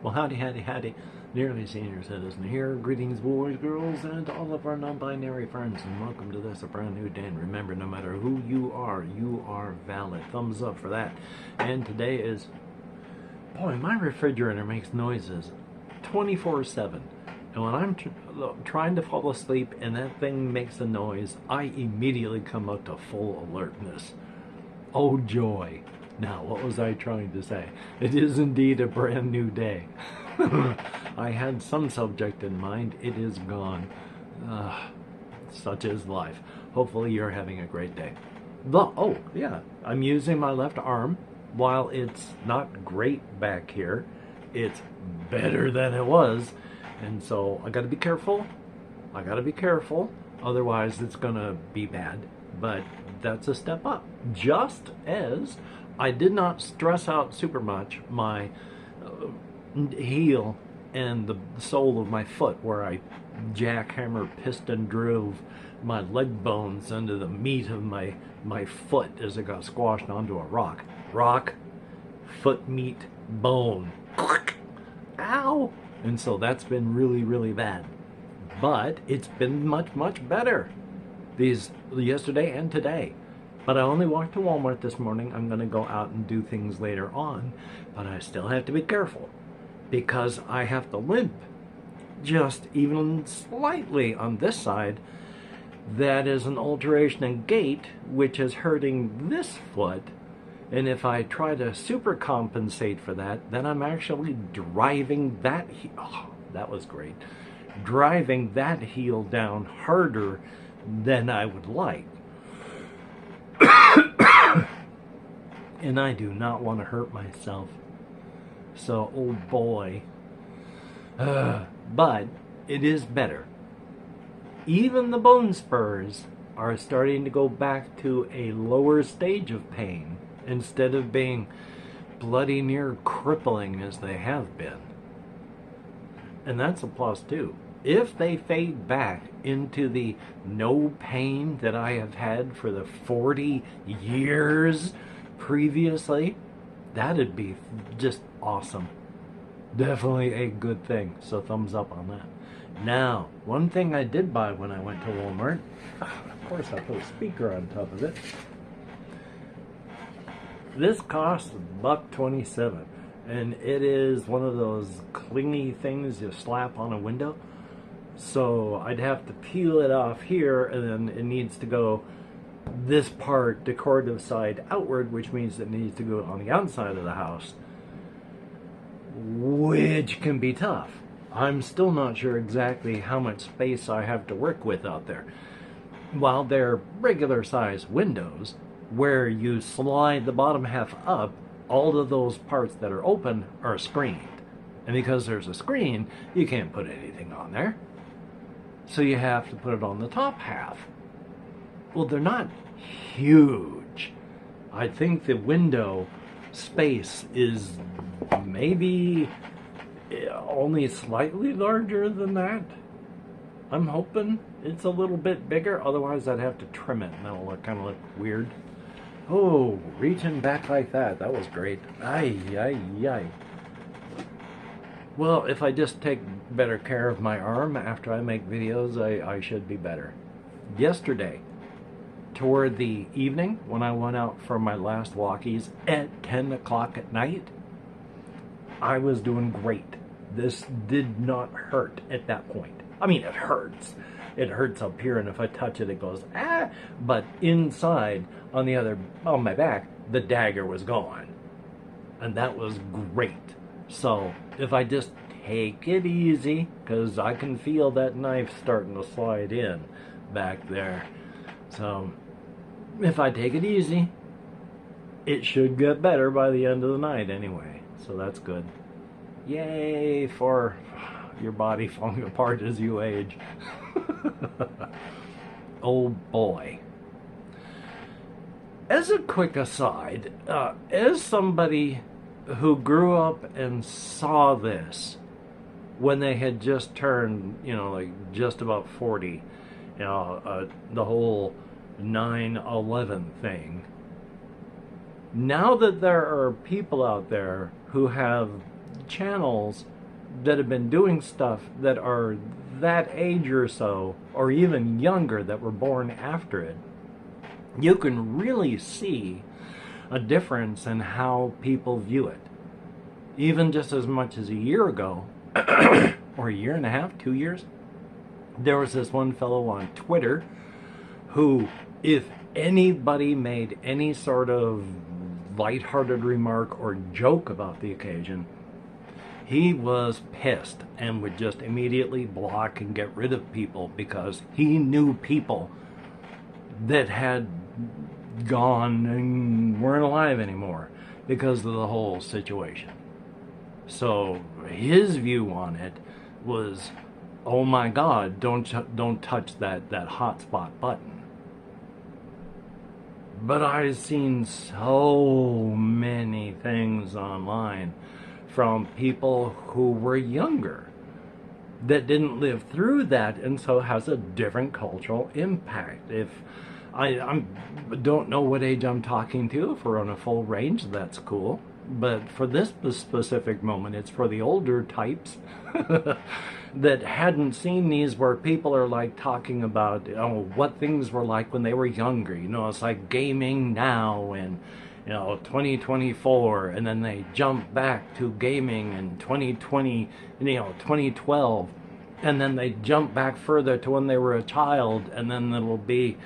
Well, howdy, howdy, howdy, nearly senior citizen here. Greetings, boys, girls, and all of our non-binary friends, and welcome to this, a brand new day. And remember, no matter who you are valid. Thumbs up for that. And today is, boy, my refrigerator makes noises 24/7. And when I'm trying to fall asleep and that thing makes a noise, I immediately come up to full alertness. Oh, joy. Now, what was I trying to say? It is indeed a brand new day. I had some subject in mind. It is gone. Such is life. Hopefully you're having a great day. Oh, yeah. I'm using my left arm. While it's not great back here, it's better than it was. And so I got to be careful. Otherwise, it's going to be bad. But that's a step up. Just as I did not stress out super much my heel and the sole of my foot, where I jackhammer piston drove my leg bones into the meat of my foot as it got squashed onto a rock. Foot meat, bone. Ow! And so that's been really, really bad. But it's been much, much better yesterday and today. But I only walked to Walmart this morning. I'm going to go out and do things later on. But I still have to be careful because I have to limp just even slightly on this side. That is an alteration in gait, which is hurting this foot. And if I try to super compensate for that, then I'm actually driving that that was great. Driving that heel down harder than I would like. And I do not want to hurt myself. So, oh boy. But it is better. Even the bone spurs are starting to go back to a lower stage of pain instead of being bloody near crippling as they have been. And that's a plus too. If they fade back into the no pain that I have had for the 40 years previously, that'd be just awesome. Definitely a good thing. So thumbs up on that. Now, one thing I did buy when I went to Walmart, of course I put a speaker on top of it. This costs $1.27, and it is one of those clingy things you slap on a window. So I'd have to peel it off here, and then it needs to go this part, decorative side, outward, which means it needs to go on the outside of the house, which can be tough. I'm still not sure exactly how much space I have to work with out there. While they're regular size windows, where you slide the bottom half up, all of those parts that are open are screened. And because there's a screen, you can't put anything on there. So you have to put it on the top half. Well, they're not huge. I think the window space is maybe only slightly larger than that. I'm hoping it's a little bit bigger, otherwise I'd have to trim it and that'll kind of look weird. Oh, reaching back like that was great. Ay, ay, ay. Well, if I just take better care of my arm after I make videos, I should be better. Yesterday, toward the evening, when I went out for my last walkies at 10 o'clock at night, I was doing great. This did not hurt at that point. I mean, it hurts. It hurts up here, and if I touch it, it goes, ah! But inside, on my back, the dagger was gone. And that was great. So, if I just take it easy, because I can feel that knife starting to slide in back there. So, if I take it easy, it should get better by the end of the night anyway. So that's good. Yay for your body falling apart as you age. Oh boy. As a quick aside, as somebody who grew up and saw this when they had just turned, like just about 40, the whole 9/11 thing. Now that there are people out there who have channels that have been doing stuff that are that age or so, or even younger, that were born after it, you can really see a difference in how people view it. Even just as much as a year ago, or a year and a half, 2 years, there was this one fellow on Twitter who, if anybody made any sort of lighthearted remark or joke about the occasion, he was pissed and would just immediately block and get rid of people, because he knew people that had gone and weren't alive anymore because of the whole situation. So his view on it was, oh my God, don't touch that hotspot button. But I've seen so many things online from people who were younger that didn't live through that, and so has a different cultural impact. If I don't know what age I'm talking to, if we're on a full range, that's cool. But for this specific moment, it's for the older types that hadn't seen these, where people are like talking about what things were like when they were younger. You know, it's like gaming now and 2024, and then they jump back to gaming in 2020, 2012, and then they jump back further to when they were a child, and then it'll be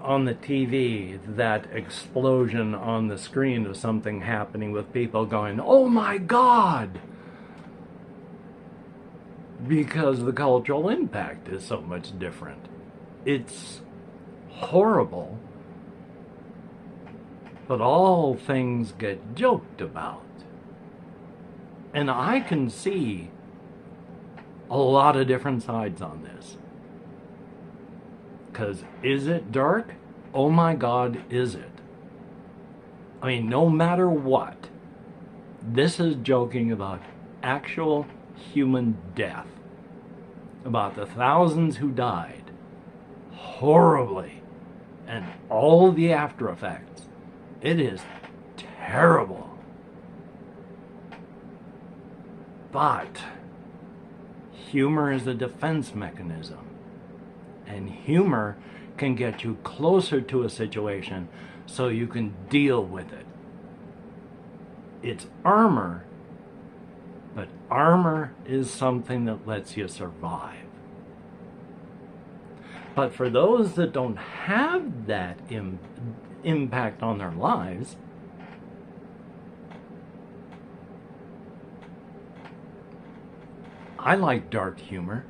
on the TV, that explosion on the screen of something happening with people going, oh my God! Because the cultural impact is so much different. It's horrible, but all things get joked about. And I can see a lot of different sides on this. Because is it dark? Oh my God, is it? I mean, no matter what, this is joking about actual human death. About the thousands who died horribly, and all the after effects. It is terrible. But humor is a defense mechanism. And humor can get you closer to a situation so you can deal with it. It's armor, but armor is something that lets you survive. But for those that don't have that impact on their lives, I like dark humor.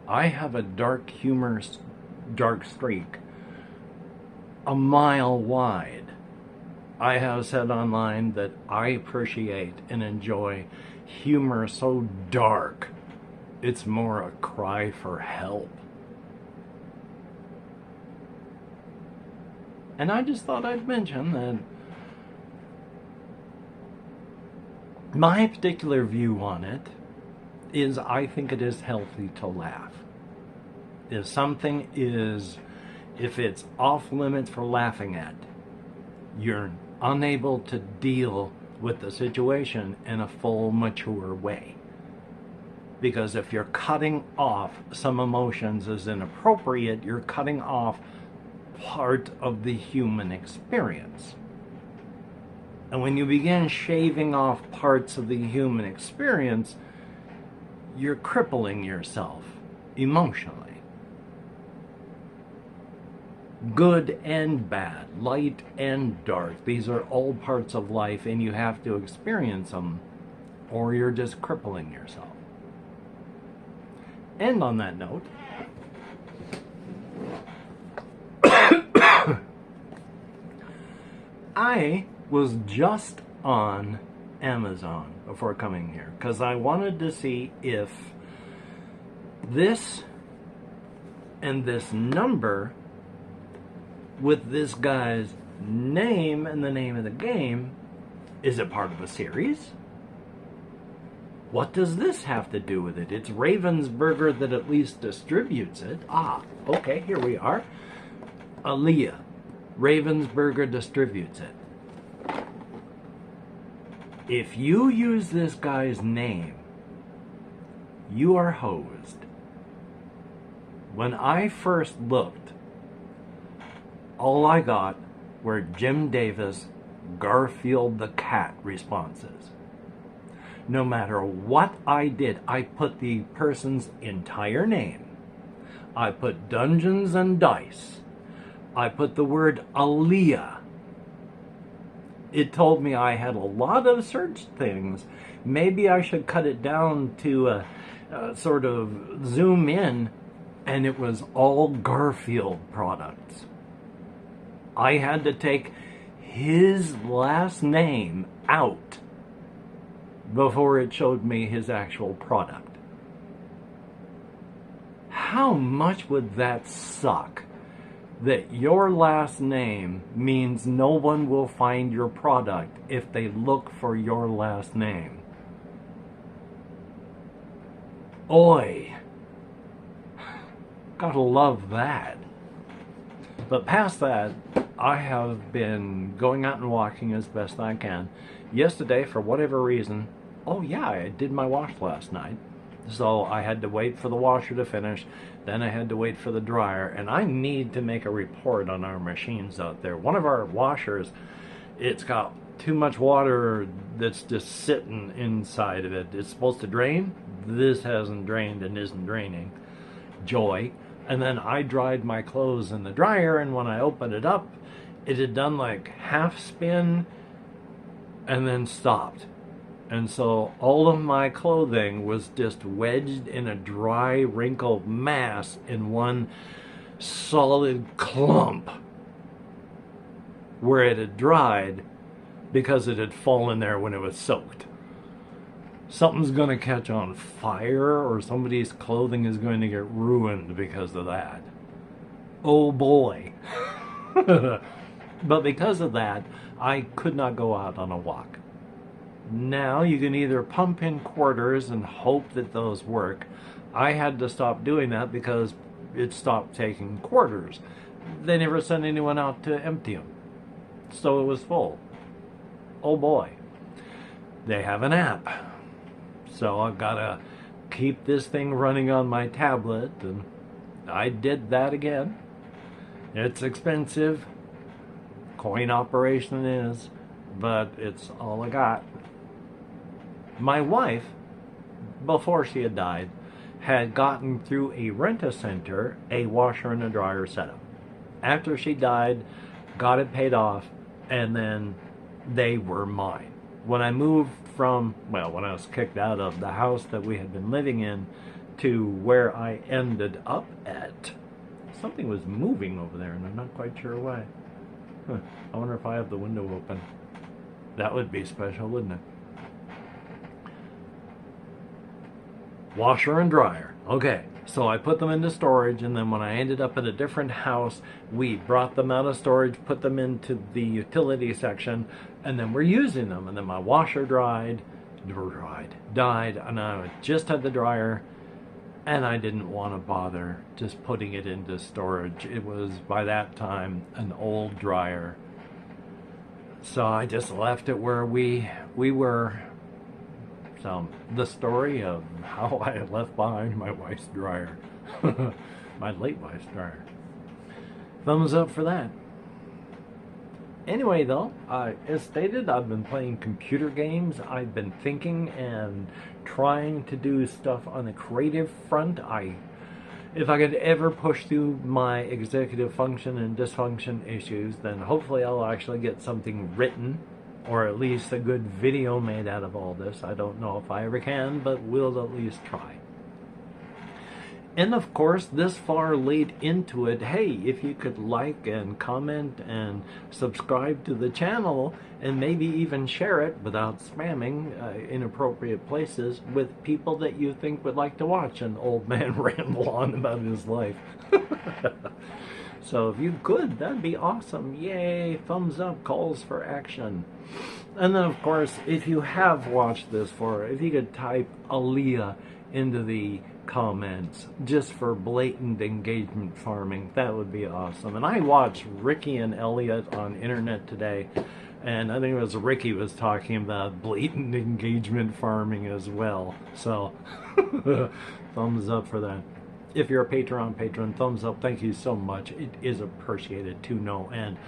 I have a dark streak a mile wide. I have said online that I appreciate and enjoy humor so dark, it's more a cry for help. And I just thought I'd mention that my particular view on it is, I think it is healthy to laugh. If something is, if it's off limits for laughing at, you're unable to deal with the situation in a full, mature way. Because if you're cutting off some emotions as inappropriate, you're cutting off part of the human experience. And when you begin shaving off parts of the human experience, you're crippling yourself emotionally. Good and bad, light and dark, these are all parts of life, and you have to experience them, or you're just crippling yourself. And on that note, I was just on Amazon before coming here because I wanted to see if this and this number with this guy's name and the name of the game, is it part of a series? What does this have to do with it? It's Ravensburger that at least distributes it. Ah, okay, here we are. Aaliyah. Ravensburger distributes it. If you use this guy's name, you are hosed. When I first looked, all I got were Jim Davis, Garfield the cat responses. No matter what I did, I put the person's entire name. I put Dungeons and Dice. I put the word Aaliyah. It told me I had a lot of search things. Maybe I should cut it down to sort of zoom in, and it was all Garfield products. I had to take his last name out before it showed me his actual product. How much would that suck? That your last name means no one will find your product if they look for your last name. Oi! Gotta love that. But past that, I have been going out and walking as best I can. Yesterday, for whatever reason, oh yeah, I did my wash last night. So I had to wait for the washer to finish, then I had to wait for the dryer, and I need to make a report on our machines out there. One of our washers, it's got too much water that's just sitting inside of it. It's supposed to drain. This hasn't drained and isn't draining. Joy. And then I dried my clothes in the dryer, and when I opened it up, it had done like half spin and then stopped. And so all of my clothing was just wedged in a dry, wrinkled mass in one solid clump where it had dried because it had fallen there when it was soaked. Something's going to catch on fire, or somebody's clothing is going to get ruined because of that. Oh boy. But because of that, I could not go out on a walk. Now you can either pump in quarters and hope that those work. I had to stop doing that because it stopped taking quarters. They never sent anyone out to empty them. So it was full. Oh boy. They have an app. So I've got to keep this thing running on my tablet, and I did that again. It's expensive. Coin operation is, but it's all I got. My wife, before she had died, had gotten through a rent-a-center a washer and a dryer setup. After she died, got it paid off, and then they were mine. When I moved from, well, when I was kicked out of the house that we had been living in to where I ended up at, something was moving over there, and I'm not quite sure why. I wonder if I have the window open. That would be special, wouldn't it? Washer and dryer. Okay, so I put them into storage, and then when I ended up at a different house, we brought them out of storage, put them into the utility section, and then we're using them. And then my washer died, and I just had the dryer, and I didn't want to bother just putting it into storage. It was, by that time, an old dryer. So I just left it where we were. So, the story of how I left behind my wife's dryer. My late wife's dryer. Thumbs up for that. Anyway, though, as stated, I've been playing computer games. I've been thinking and trying to do stuff on the creative front. If I could ever push through my executive function and dysfunction issues, then hopefully I'll actually get something written, or at least a good video made out of all this. I don't know if I ever can, but we'll at least try. And of course, this far late into it, hey, if you could like and comment and subscribe to the channel, and maybe even share it without spamming inappropriate places with people that you think would like to watch an old man ramble on about his life. So if you could, that'd be awesome. Yay, thumbs up, calls for action. And then, of course, if you have watched this if you could type Aaliyah into the comments just for blatant engagement farming, that would be awesome. And I watched Ricky and Elliot on Internet Today. And I think it was Ricky was talking about blatant engagement farming as well. So thumbs up for that. If you're a patron, thumbs up. Thank you so much. It is appreciated to no end.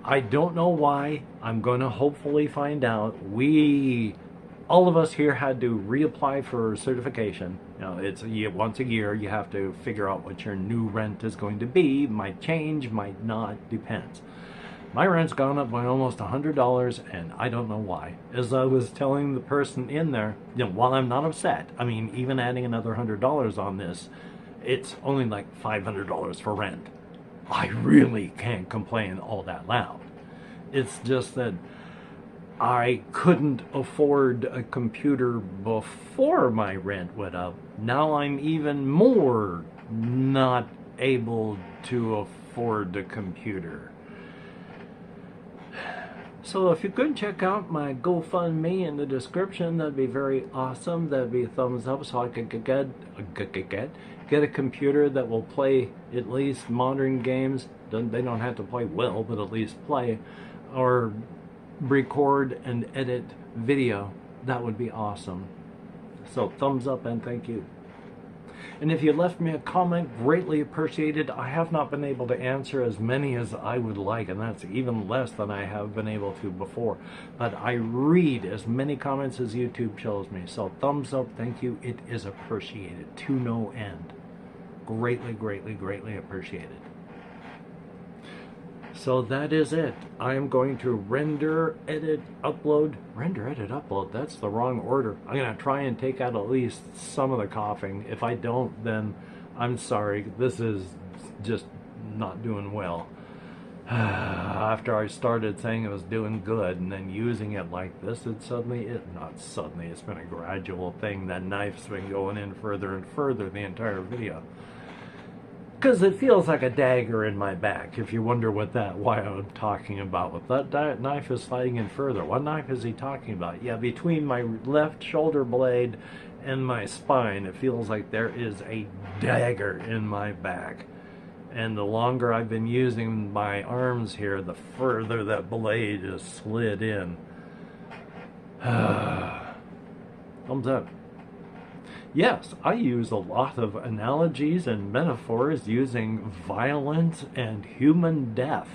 I don't know why. I'm going to hopefully find out. All of us here had to reapply for certification. You know, it's once a year you have to figure out what your new rent is going to be. Might change, might not, depends. My rent's gone up by almost $100, and I don't know why. As I was telling the person in there, you know, while I'm not upset, I mean, even adding another $100 on this, it's only like $500 for rent. I really can't complain all that loud. It's just that I couldn't afford a computer before my rent went up. Now I'm even more not able to afford a computer. So if you could check out my GoFundMe in the description, that'd be very awesome. That'd be a thumbs up so I could get a computer that will play at least modern games. They don't have to play well, but at least play, or record and edit video. That would be awesome. So thumbs up and thank you. And if you left me a comment, greatly appreciated. I have not been able to answer as many as I would like, and that's even less than I have been able to before. But I read as many comments as YouTube shows me. So thumbs up, thank you. It is appreciated to no end. Greatly, greatly, greatly appreciated. So that is it. I am going to render, edit, upload. Render, edit, upload. That's the wrong order. I'm going to try and take out at least some of the coughing. If I don't, then I'm sorry. This is just not doing well. After I started saying it was doing good and then using it like this, it's been a gradual thing. That knife's been going in further and further the entire video. Because it feels like a dagger in my back, if you wonder why I'm talking about what that knife is sliding in further. What knife is he talking about? Yeah, between my left shoulder blade and my spine, it feels like there is a dagger in my back. And the longer I've been using my arms here, the further that blade is slid in. Thumbs up. Yes, I use a lot of analogies and metaphors using violence and human death.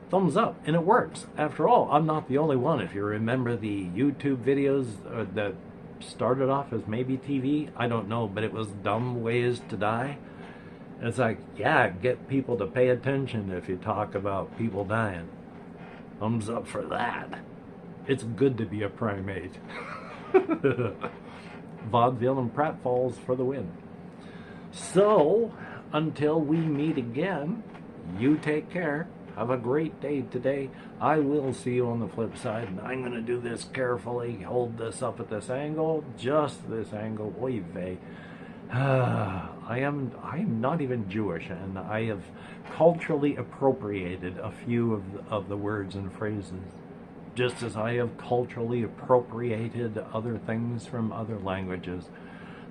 Thumbs up, and it works. After all, I'm not the only one. If you remember the YouTube videos that started off as maybe TV, I don't know, but it was Dumb Ways to Die. It's like, yeah, get people to pay attention if you talk about people dying. Thumbs up for that. It's good to be a primate. Vaudeville and pratfalls for the win. So, until we meet again, you take care. Have a great day today. I will see you on the flip side, and I'm going to do this carefully. Hold this up at this angle, just this angle. Oy vey. I am not even Jewish, and I have culturally appropriated a few of the words and phrases. Just as I have culturally appropriated other things from other languages.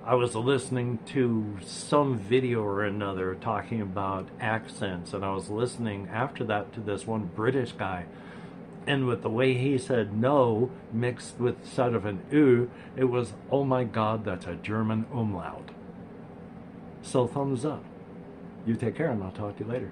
I was listening to some video or another talking about accents, and I was listening after that to this one British guy, and with the way he said no mixed with sort of an ooh, it was, oh my god, that's a German umlaut. So thumbs up. You take care, and I'll talk to you later.